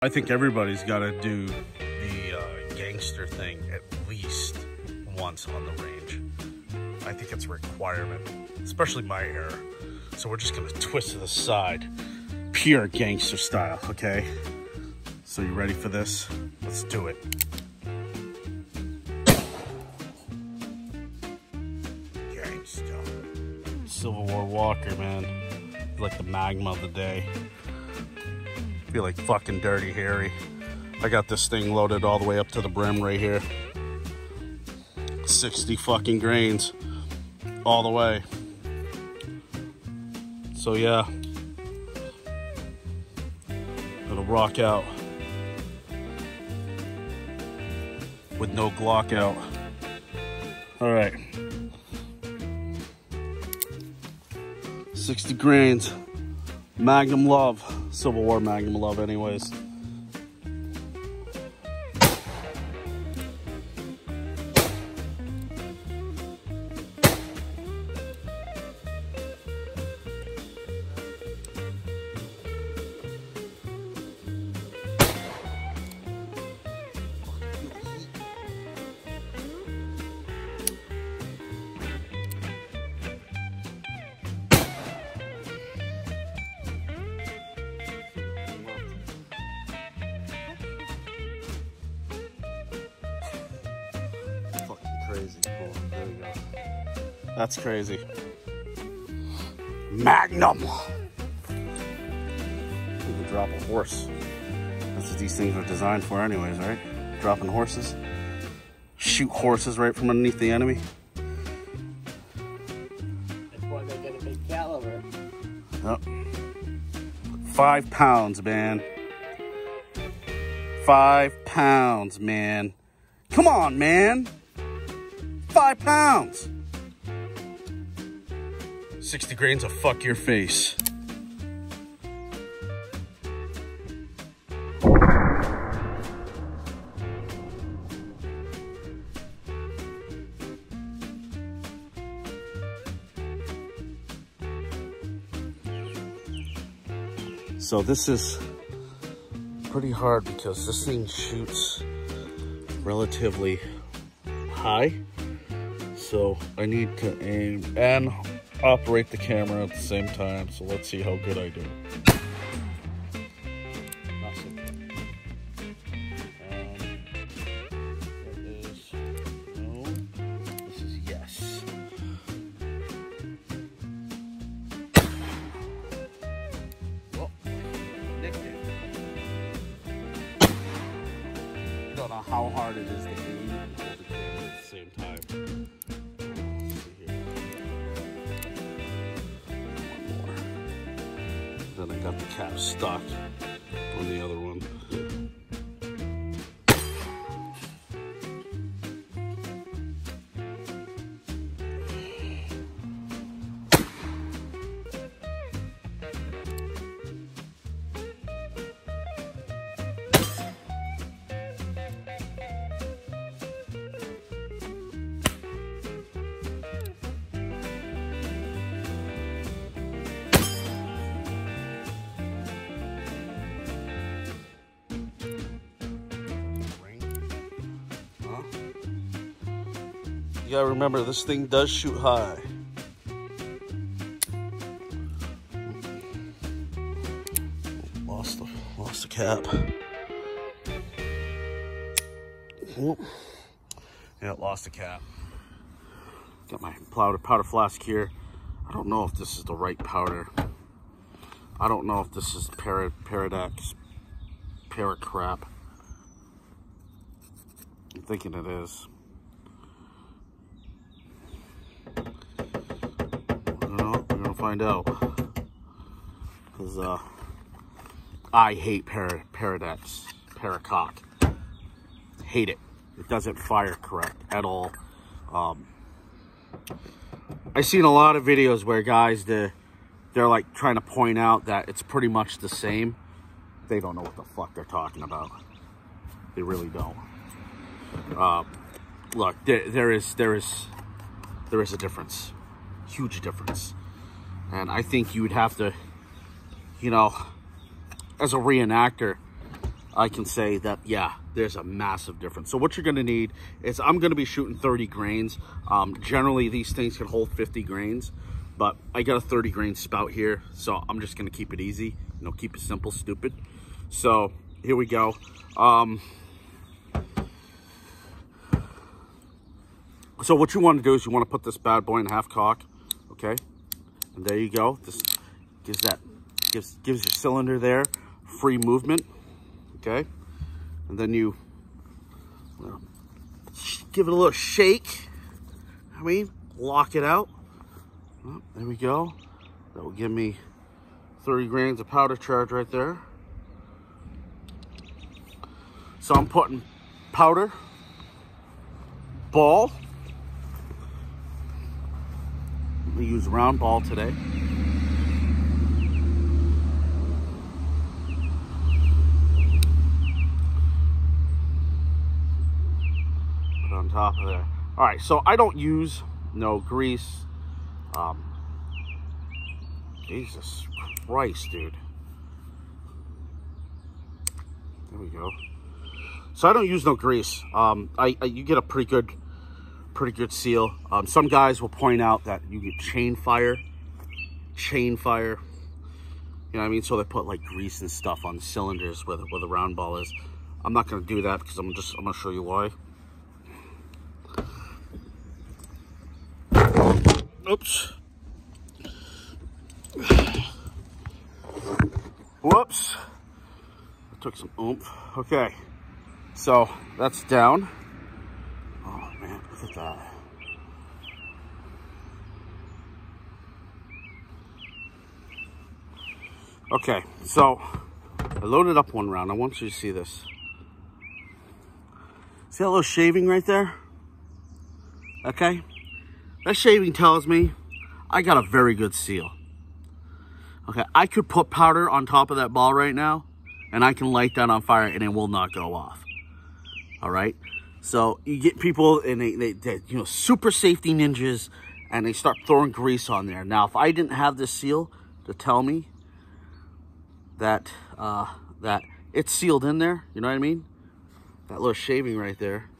I think everybody's got to do the gangster thing at least once on the range. I think it's a requirement, especially my era. So we're just gonna twist to the side, pure gangster style, okay? So you ready for this? Let's do it. Gangster. Civil War Walker, man. Like the magma of the day. Feel like fucking Dirty Harry. I got this thing loaded all the way up to the brim right here. 60 fucking grains all the way. So yeah, it'll rock out with no Glock out. All right, 60 grains, Magnum Love, Civil War Magnum Love anyways. Crazy. Cool. There we go. That's crazy. Magnum. You can drop a horse. That's what these things are designed for anyways, right? Dropping horses. Shoot horses right from underneath the enemy. That's why they get a big caliber. Yep. 5 pounds, man. 5 pounds, man. Come on, man. 5 pounds. 60 grains of fuck your face. So this is pretty hard because this thing shoots relatively high. So I need to aim and operate the camera at the same time. So let's see how good I do. Awesome. That is no. This is yes. Oh, nicked it. Don't know how hard it is to aim and hold the camera at the same time. Then I got the cap stuck on the other one. You gotta remember, this thing does shoot high. Lost the cap. Yeah, lost the cap. Got my powder flask here. I don't know if this is the right powder. I don't know if this is Paradex crap. I'm thinking it is. Find out, because I hate Paradex, Paracock. Hate it. It doesn't fire correct at all. I've seen a lot of videos where guys they're like trying to point out that it's pretty much the same. They don't know what the fuck they're talking about. They really don't. Look, there is a difference, huge difference. And I think you would have to, you know, as a reenactor, I can say that, yeah, there's a massive difference. So what you're gonna need is, I'm gonna be shooting 30 grains. Generally, these things can hold 50 grains, but I got a 30 grain spout here, so I'm just gonna keep it easy, you know, keep it simple, stupid. So here we go. So what you want to do is you want to put this bad boy in half cock, okay? And there you go. This gives your cylinder there free movement, okay? And then you give it a little shake. I mean, lock it out. Oh, there we go. That will give me 30 grains of powder charge right there. So I'm putting powder, ball. We use round ball today. Put it on top of there. All right, so I don't use no grease. Jesus Christ, dude. There we go. So I don't use no grease. You get a pretty good seal. Some guys will point out that you get chain fire. You know what I mean? So they put like grease and stuff on cylinders where the round ball is. I'm not gonna do that because I'm gonna show you why. Oops. Whoops. I took some oomph. Okay. So that's down. Oh man, look at that. Okay, so I loaded up one round. I want you to see this. See that little shaving right there? Okay? That shaving tells me I got a very good seal. Okay, I could put powder on top of that ball right now and I can light that on fire and it will not go off. All right? So you get people and they you know, super safety ninjas, and they start throwing grease on there. Now, if I didn't have this seal to tell me that that it's sealed in there, you know what I mean? That little shaving right there.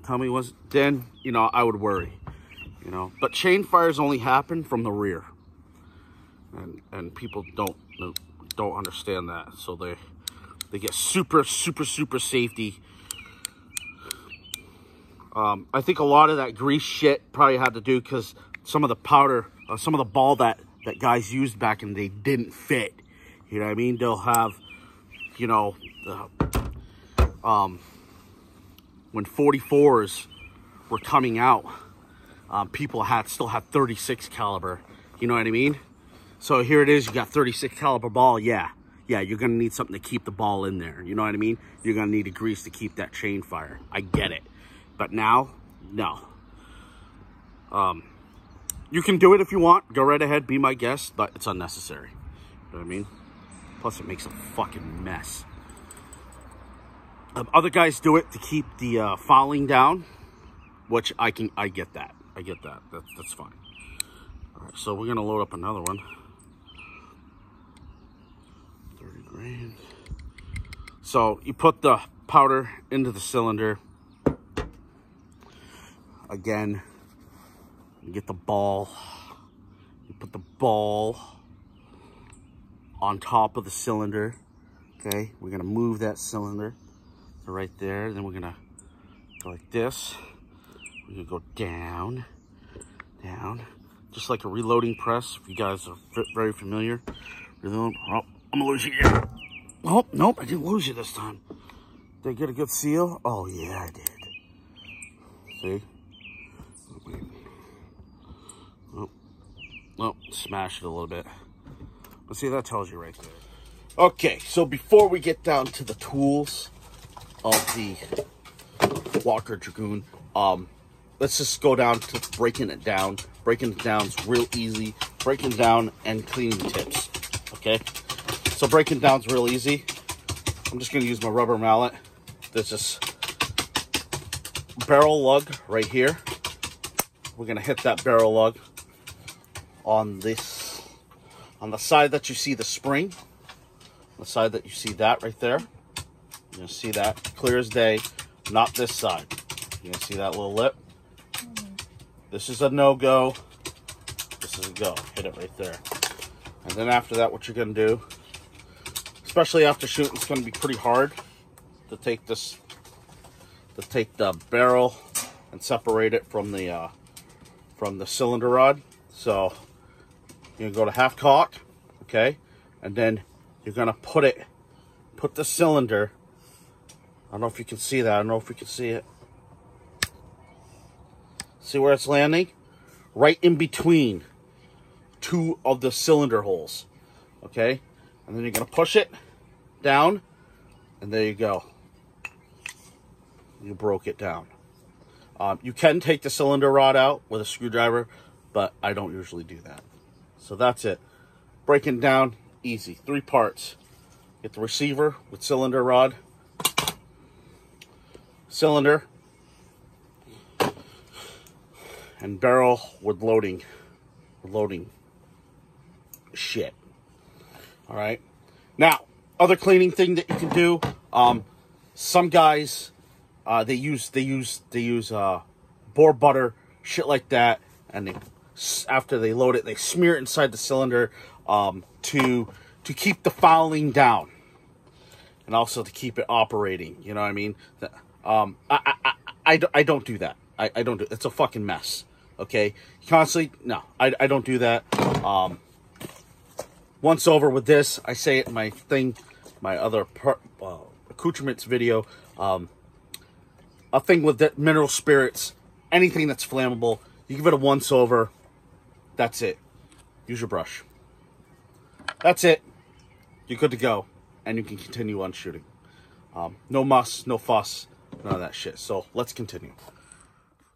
Tell me then, you know, I would worry, you know. But chain fires only happen from the rear, and people don't understand that. So they get super safety. I think a lot of that grease shit probably had to do because some of the powder, some of the ball that guys used back in the day didn't fit. You know what I mean? They'll have, you know, when 44s were coming out, people still had 36 caliber. You know what I mean? So here it is. You got 36 caliber ball. Yeah, you're gonna need something to keep the ball in there. You know what I mean? You're gonna need a grease to keep that chain fire. I get it. But now, no. You can do it if you want. Go right ahead, be my guest, but it's unnecessary. You know what I mean? Plus, it makes a fucking mess. Other guys do it to keep the fouling down, which I get that. I get that. That's fine. All right, so we're gonna load up another one. 30 grain. So you put the powder into the cylinder. Again, you get the ball, you put the ball on top of the cylinder, okay? We're gonna move that cylinder to right there, then we're gonna go like this. We're gonna go down, just like a reloading press, if you guys are very familiar. Reload. Oh, I'm gonna lose you here. Oh, nope, I didn't lose you this time. Did I get a good seal? Oh yeah, I did. See? Oh, smash it a little bit. Let's see, that tells you right there. Okay, so before we get down to the tools of the Walker Dragoon, let's just go down to breaking it down. Breaking it down is real easy. Breaking down and cleaning tips, okay? So breaking down is real easy. I'm just gonna use my rubber mallet. There's this barrel lug right here. We're gonna hit that barrel lug on the side that you see the spring, the side that you see that right there. You're gonna see that clear as day, not this side. You're gonna see that little lip. This is a no-go. This is a go. Hit it right there. And then after that, what you're gonna do, especially after shooting, it's gonna be pretty hard to take this, to take the barrel and separate it from the cylinder rod. So you're gonna go to half cock, okay, and then you're gonna put the cylinder. I don't know if you can see that. I don't know if we can see it. See where it's landing? Right in between two of the cylinder holes, okay? And then you're gonna push it down, and there you go. You broke it down. You can take the cylinder rod out with a screwdriver, but I don't usually do that. So that's it. Breaking down, easy. 3 parts. Get the receiver with cylinder rod, cylinder, and barrel with loading shit. All right. Now, other cleaning thing that you can do. Some guys they use boar butter, shit like that, and after they load it, they smear it inside the cylinder to keep the fouling down, and also to keep it operating. You know what I mean? I don't do that. I don't do it. It's a fucking mess. Okay, constantly, no, I don't do that. Once over with this, I say it in my thing, my other accoutrements video. A thing with the mineral spirits, anything that's flammable, you give it a once over. That's it. Use your brush. That's it. You're good to go, and you can continue on shooting. No muss, no fuss, none of that shit. So let's continue.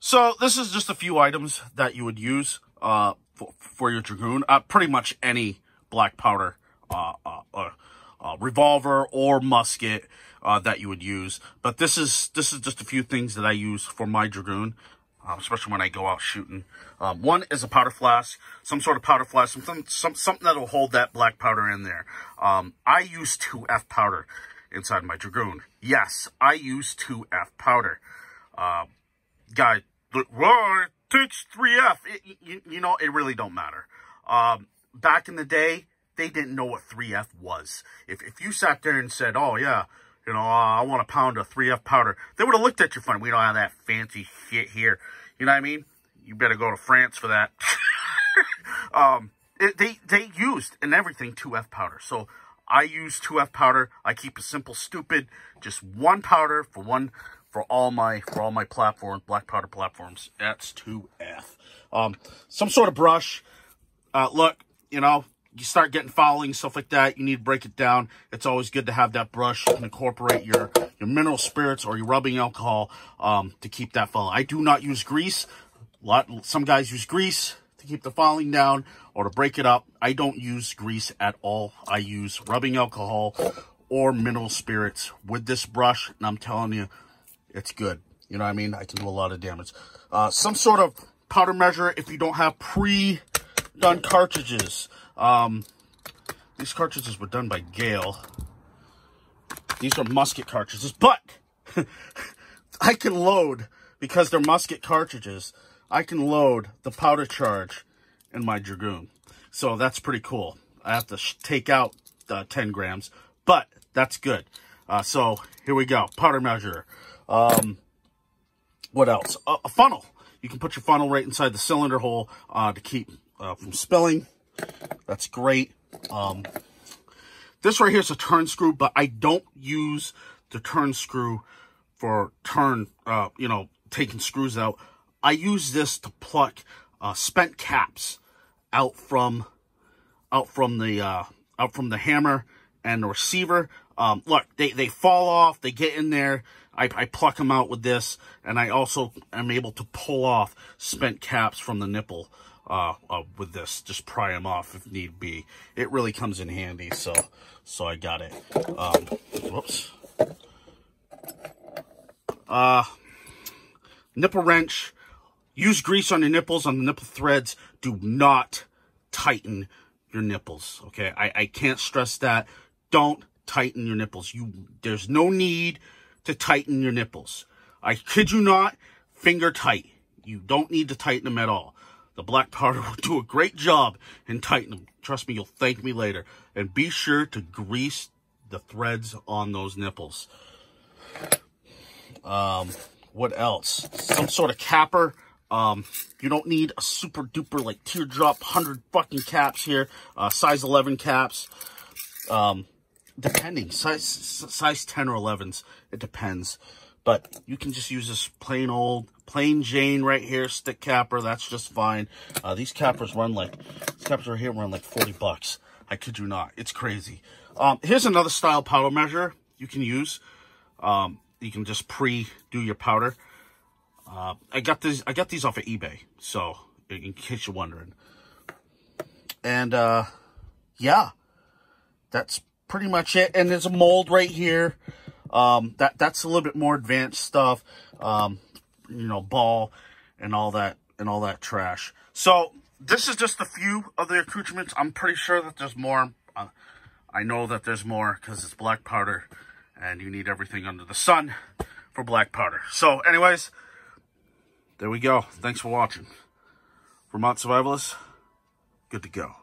So this is just a few items that you would use for your Dragoon. Pretty much any black powder, revolver or musket that you would use. But this is just a few things that I use for my Dragoon, especially when I go out shooting. One is a powder flask, some sort of powder flask, something that will hold that black powder in there. I use 2F powder inside my Dragoon. Yes, I use 2F powder. Guy, well, it takes 3F. You know, it really don't matter. Back in the day, they didn't know what 3F was. If you sat there and said, oh, yeah, you know, I want a pound of 3F powder, they would have looked at you funny. We don't have that fancy shit here. You know what I mean? You better go to France for that. They used in everything 2F powder. So I use 2F powder. I keep it simple, stupid. Just one powder for all my platforms, black powder platforms. That's 2F. Some sort of brush. Look, you know, you start getting fouling, stuff like that, you need to break it down. It's always good to have that brush. You can incorporate your mineral spirits or your rubbing alcohol to keep that fouling. I do not use grease. Some guys use grease to keep the fouling down or to break it up. I don't use grease at all. I use rubbing alcohol or mineral spirits with this brush, and I'm telling you, it's good. You know what I mean? I can do a lot of damage. Some sort of powder measure if you don't have pre-done cartridges. These cartridges were done by Gale. These are musket cartridges, but I can load, because they're musket cartridges, I can load the powder charge in my Dragoon. So that's pretty cool. I have to take out 10 grams, but that's good. So here we go. Powder measure. What else? A funnel. You can put your funnel right inside the cylinder hole to keep from spilling. That's great. This right here is a turn screw, but I don't use the turn screw for you know, taking screws out. I use this to pluck spent caps out from the hammer and the receiver. Look, they fall off, they get in there. I pluck them out with this, and I also am able to pull off spent caps from the nipple with this. Just pry them off if need be. It really comes in handy, so I got it. Whoops. Nipple wrench. Use grease on your nipples, on the nipple threads. Do not tighten your nipples, okay? I can't stress that. Don't tighten your nipples. There's no need to tighten your nipples. I kid you not, finger tight. You don't need to tighten them at all. The black powder will do a great job in tightening them. Trust me, you'll thank me later. And be sure to grease the threads on those nipples. What else? Some sort of capper. You don't need a super duper like teardrop 100 fucking caps here. Size 11 caps. Depending. Size 10 or 11s. It depends. But you can just use this plain Jane right here, stick capper. That's just fine. These cappers right here run like 40 bucks. I kid you not. It's crazy. Here's another style powder measure you can use. You can just pre-do your powder. I got these off of eBay, so in case you're wondering. And yeah, that's pretty much it. And there's a mold right here. That's a little bit more advanced stuff. You know, ball and all that trash. So this is just a few of the accoutrements. I'm pretty sure that there's more. I know that there's more because it's black powder, and you need everything under the sun for black powder. So, anyways, there we go. Thanks for watching. Vermont Survivalists, good to go.